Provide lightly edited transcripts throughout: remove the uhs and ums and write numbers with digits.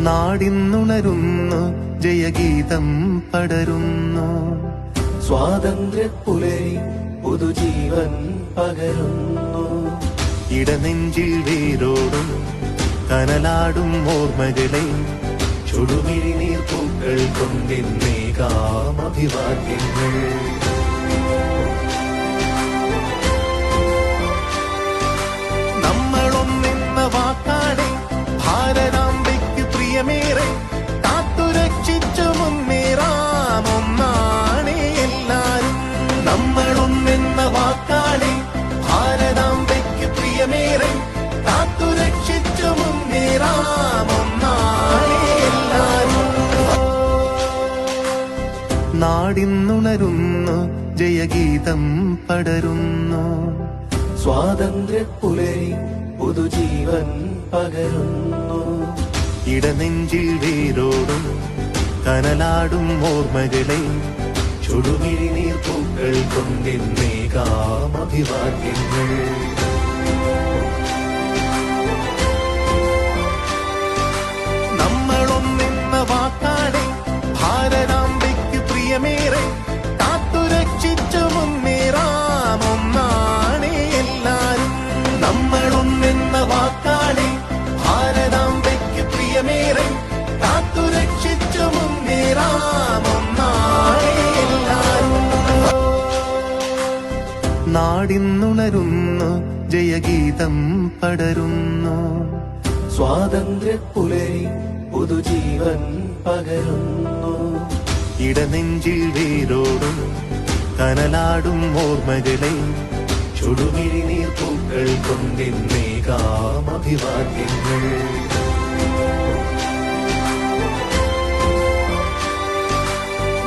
നാടിന്നുണരുന്നു ജയഗീതം പടരുന്നു. സ്വാതന്ത്ര്യപ്പുലരി പുതുജീവൻ പകരുന്നു. ഇടനെഞ്ചിൽ വേരോടും കനലാടും ഓർമ്മകളെ ചുടുമിഴിനീർ പൂക്കൾ കൊണ്ടിന്നേകാം അഭിവാദ്യങ്ങൾ. നമ്മളൊന്നെന്ന വാക്കാടെ ഭാരതാംബയ്ക്ക് പ്രിയമേറെ കാത്തുരക്ഷിച്ചു മുന്നേറാം ഒന്നാണേ എല്ലാരും. നമ്മളൊന്നെന്ന വാക്കാടെ ഭാരതാംബയ്ക്ക് പ്രിയമേറെ കാത്തുരക്ഷിച്ചു മുന്നേറാം ഒന്നാണേ എല്ലാരും. നാടിന്നുണരുന്നു ജയഗീതം പടരുന്നു. സ്വാതന്ത്ര്യപ്പുലരി പുതുജീവൻ പകരുന്നു. ഇടനെഞ്ചിൽ വേരോടും കനലാടും ഓർമ്മകളെ ചുടുമിഴിനീർ പൂക്കൾ കൊണ്ടിന്നേകാം അഭിവാദ്യങ്ങൾ. നമ്മളൊന്നെന്ന വാക്കാടെ ഭാരതാംബയ്ക്ക് പ്രിയമേറെ കാത്തുരക്ഷിച്ചു മുന്നേറാം ഒന്നാണേ എല്ലാരും. നമ്മളൊന്നെന്ന വാക്കാടെ ഭാരതാംബയ്ക്ക് പ്രിയമേറെ കാത്തുരക്ഷിച്ചു മുന്നേറാം ഒന്നാണേ എല്ലാരും. നാടിന്നുണരുന്നു ജയഗീതം പടരുന്നു. സ്വാതന്ത്ര്യപ്പുലരി പുതുജീവൻ പകരുന്നു. ഇടനെഞ്ചിൽ വേരോടും കനലാടും ഓർമ്മകളെ ചുടുമിഴിനീർ പൂക്കൾ കൊണ്ടിന്നേകാം അഭിവാദ്യങ്ങൾ.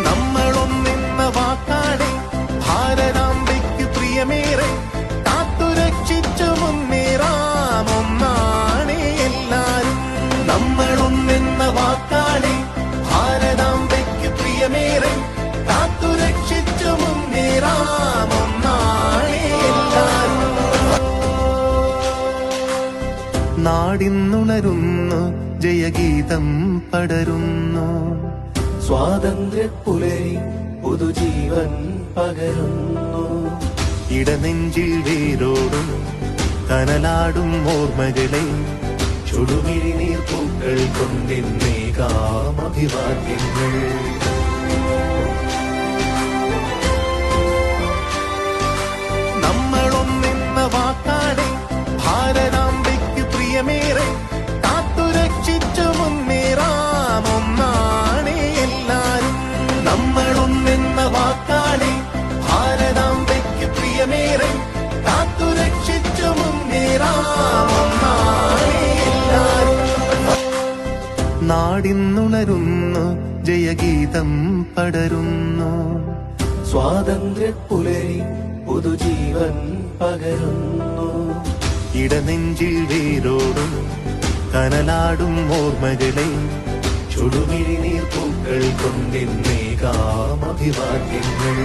നമ്മളൊന്നെന്ന വാക്കാടെ ഭാരതാംബയ്ക്ക് പ്രിയമേറെ കാത്തുരക്ഷിച്ചു മുന്നേറാം ഒന്നാണേ എല്ലാരും. നമ്മളൊന്നെന്ന വാക്കാടെ ഭാരതാംബയ്ക്ക് പ്രിയമേറെ കാത്തുരക്ഷിച്ചു മുന്നേറാം ഒന്നാണേ എല്ലാരും. നാടിന്നുണരുന്നു ജയഗീതം പടരുന്നു. സ്വാതന്ത്ര്യപ്പുലരി പുതുജീവൻ പകരുന്നു. ഇടനെഞ്ചിൽ വേരോടും കനലാടും ഓർമ്മകളെ ചുടുമിഴിനീർ പൂക്കൾ കൊണ്ടിന്നേകാം അഭിവാദ്യങ്ങൾ. നമ്മളൊന്നെന്ന വാക്കാടെ ഭാരതാംബയ്ക്ക് പ്രിയമേറെ കാത്തുരക്ഷിച്ചു മുന്നേറാം ഒന്നാണേ എല്ലാരും. നമ്മളൊന്നെന്ന വാക്കാടെ ഭാരതാംബയ്ക്ക് പ്രിയമേറെ കാത്തുരക്ഷിച്ചു മുന്നേറാം ഒന്നാണേ എല്ലാരും. നാടിന്നുണരുന്നു ജയഗീതം പടരുന്നു. സ്വാതന്ത്ര്യപ്പുലരി പുതുജീവൻ പകരുന്നു. ഇടനെഞ്ചിൽ വേരോടും കനലാടും ഓർമ്മകളെ ചുടുമിഴിനീർ പൂക്കൾ കൊണ്ടിന്നേകാം അഭിവാദ്യങ്ങൾ.